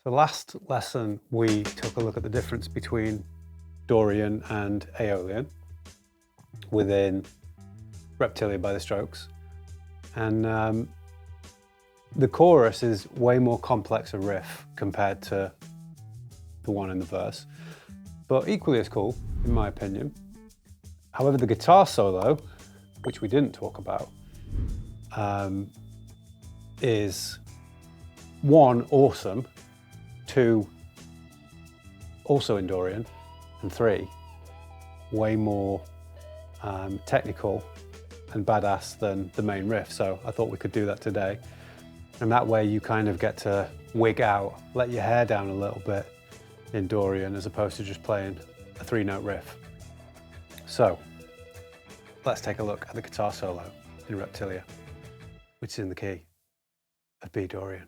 The last lesson we took a look at the difference between Dorian and Aeolian within Reptilia by the Strokes. And the chorus is way more complex a riff compared to the one in the verse, but equally as cool, in my opinion. However, the guitar solo, which we didn't talk about, is one, awesome, two, also in Dorian, and three, way more technical and badass than the main riff. So I thought we could do that today. And that way you kind of get to wig out, let your hair down a little bit in Dorian as opposed to just playing a 3-note riff. So let's take a look at the guitar solo in Reptilia, which is in the key of B Dorian.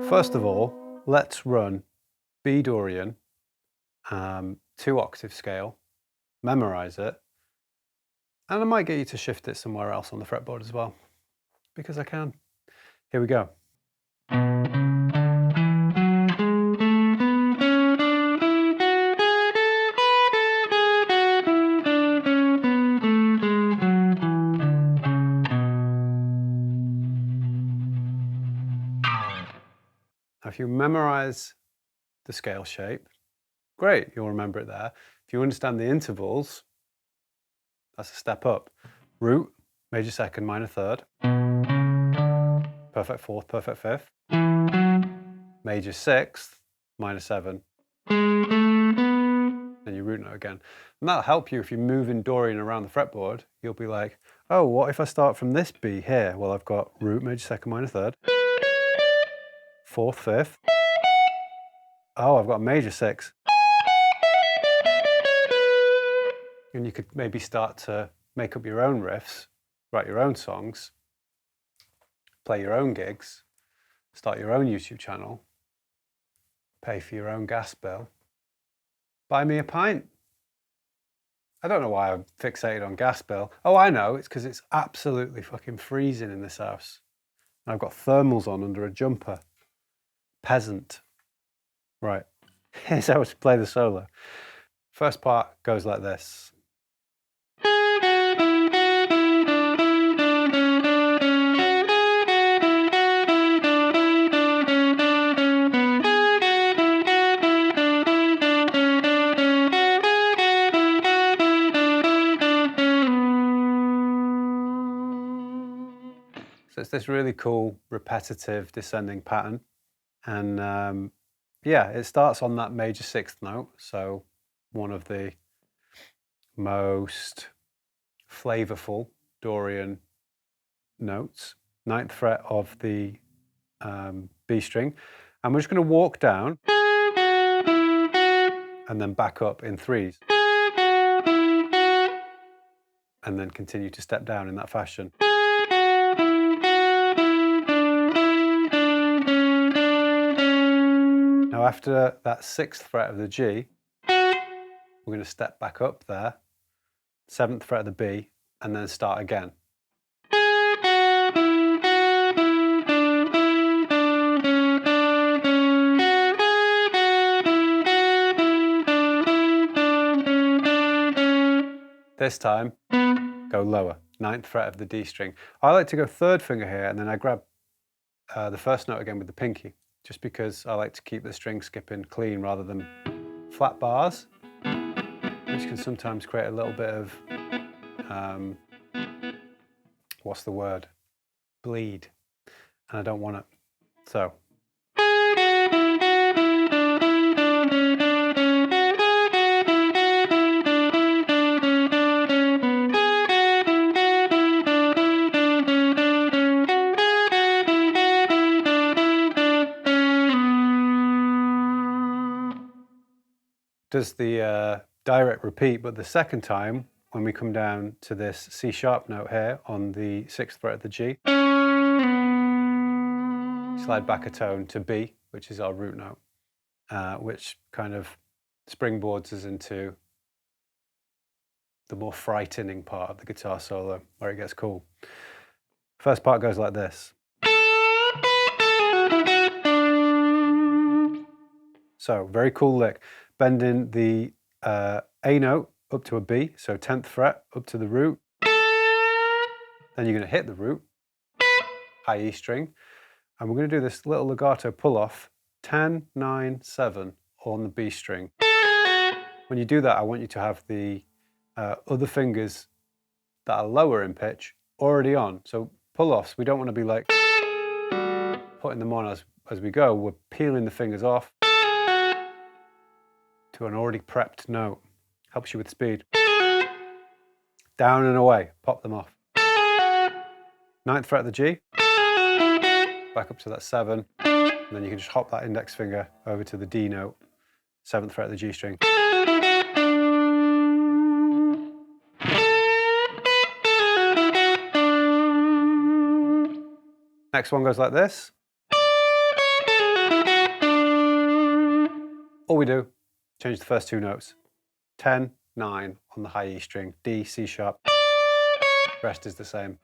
First of all, let's run B Dorian, 2-octave scale, memorize it, and I might get you to shift it somewhere else on the fretboard as well, because I can. Here we go. Now, if you memorize the scale shape, great, you'll remember it there. If you understand the intervals, that's a step up. Root, major second, minor third, perfect fourth, perfect fifth, major sixth, minor seven, and your root note again. And that'll help you if you're moving Dorian around the fretboard. You'll be like, oh, what if I start from this B here? Well, I've got root, major second, minor third, fourth, fifth. Oh, I've got a major six. And you could maybe start to make up your own riffs, write your own songs, play your own gigs, start your own YouTube channel, pay for your own gas bill, buy me a pint. I don't know why I'm fixated on gas bill. Oh, I know, it's because it's absolutely fucking freezing in this house. And I've got thermals on under a jumper. Peasant. Right, here's how to play the solo. First part goes like this. So it's this really cool, repetitive, descending pattern. And yeah, it starts on that major sixth note. So one of the most flavorful Dorian notes, 9th fret of the B string. And we're just going to walk down and then back up in threes. And then continue to step down in that fashion. Now after that 6th fret of the G, we're going to step back up there, 7th fret of the B, and then start again. This time, go lower, 9th fret of the D string. I like to go 3rd finger here, and then I grab the first note again with the pinky, just because I like to keep the string skipping clean rather than flat bars, which can sometimes create a little bit of, what's the word? Bleed. And I don't want it. So. Does the direct repeat, but the second time, when we come down to this C sharp note here on the 6th fret of the G, slide back a tone to B, which is our root note, which kind of springboards us into the more frightening part of the guitar solo, where it gets cool. First part goes like this. So, very cool lick. Bending the A note up to a B, so 10th fret up to the root. Then you're going to hit the root, high E string, and we're going to do this little legato pull off, 10, 9, 7 on the B string. When you do that, I want you to have the other fingers that are lower in pitch already on. So pull offs, we don't want to be like putting them on as we go. We're peeling the fingers off to an already prepped note. Helps you with speed. Down and away, pop them off. 9th fret of the G, back up to that 7, and then you can just hop that index finger over to the D note, 7th fret of the G string. Next one goes like this. All we do, change the first two notes. 10, 9 on the high E string, D, C sharp, rest is the same.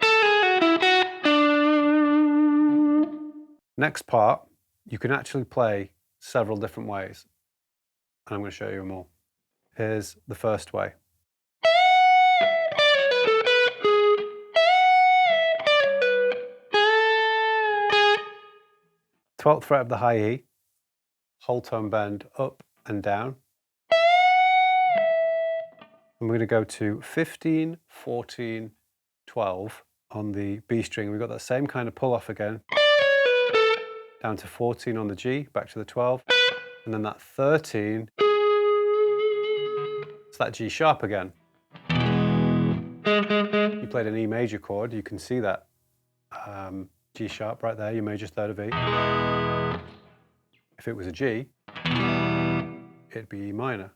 Next part, you can actually play several different ways, and I'm going to show you them all. Here's the first way. 12th fret of the high E, whole tone bend up and down. And we're going to go to 15, 14, 12 on the B string. We've got that same kind of pull off again. Down to 14 on the G, back to the 12. And then that 13, it's that G sharp again. You played an E major chord, you can see that G sharp right there, your major third of E. If it was a G, it'd be E minor.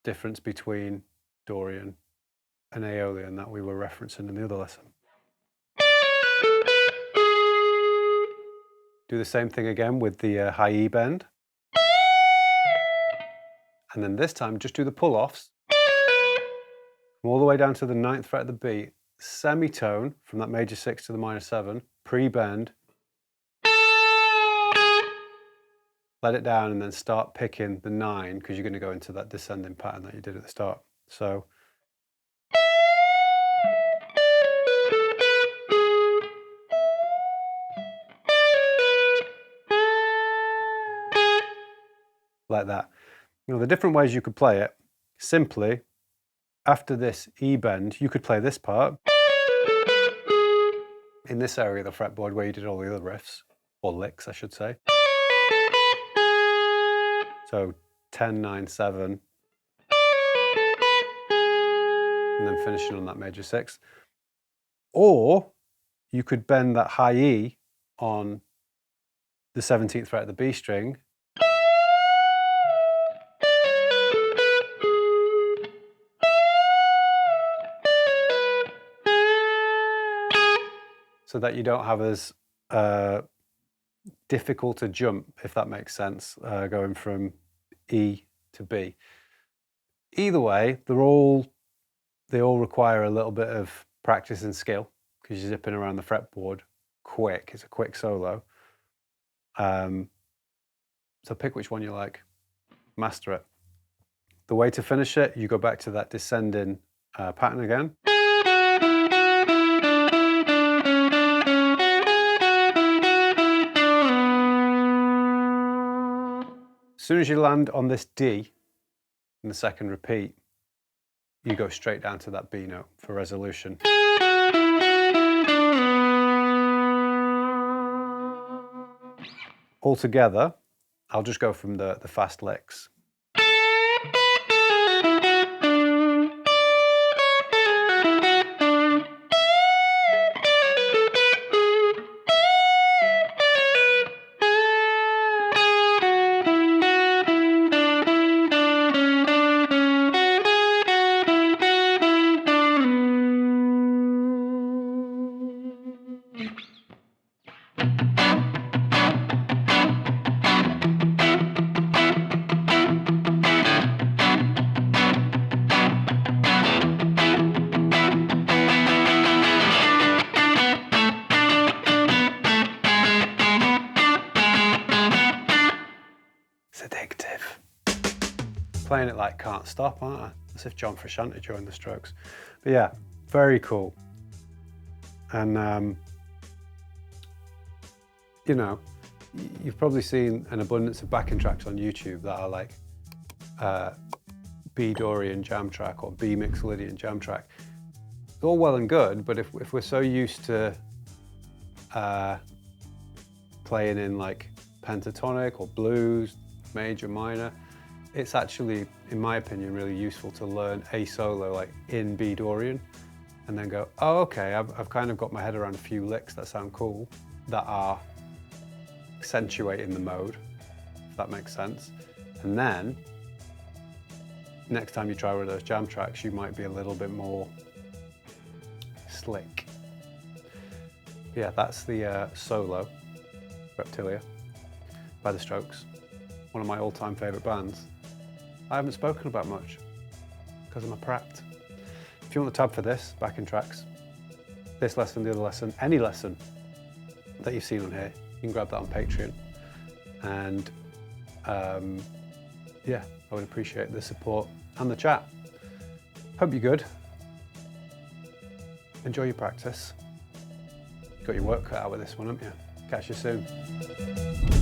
Difference between Dorian and Aeolian that we were referencing in the other lesson. Do the same thing again with the high E bend. And then this time, just do the pull-offs. Come all the way down to the 9th fret of the B, semitone from that major 6 to the minor 7, pre-bend. Let it down and then start picking the 9 because you're going to go into that descending pattern that you did at the start. So like that. You know, the different ways you could play it, simply after this E bend, you could play this part in this area of the fretboard where you did all the other riffs, or licks, I should say. So 10, 9, 7, and then finishing on that major 6. Or you could bend that high E on the 17th fret of the B string, so that you don't have as difficult a jump, if that makes sense, going from E to B. Either way, they all require a little bit of practice and skill because you're zipping around the fretboard quick. It's a quick solo. So pick which one you like, master it. The way to finish it, you go back to that descending pattern again. As soon as you land on this D in the second repeat, you go straight down to that B note for resolution. Altogether, I'll just go from the fast licks. playing it like can't stop, aren't I? As if John Frusciante during the Strokes. But yeah, very cool. And you know, you've probably seen an abundance of backing tracks on YouTube that are like B Dorian jam track or B Mixolydian jam track. It's all well and good, but if we're so used to playing in like pentatonic or blues, major, minor, it's actually, in my opinion, really useful to learn a solo like in B Dorian and then go, oh, okay, I've kind of got my head around a few licks that sound cool, that are accentuating the mode, if that makes sense. And then, next time you try one of those jam tracks, you might be a little bit more slick. Yeah, that's the solo, Reptilia, by the Strokes. One of my all-time favourite bands. I haven't spoken about much, because I'm a prat. If you want the tab for this, backing tracks, this lesson, the other lesson, any lesson that you've seen on here, you can grab that on Patreon. And yeah, I would appreciate the support and the chat. Hope you're good. Enjoy your practice. Got your work cut out with this one, haven't you? Catch you soon.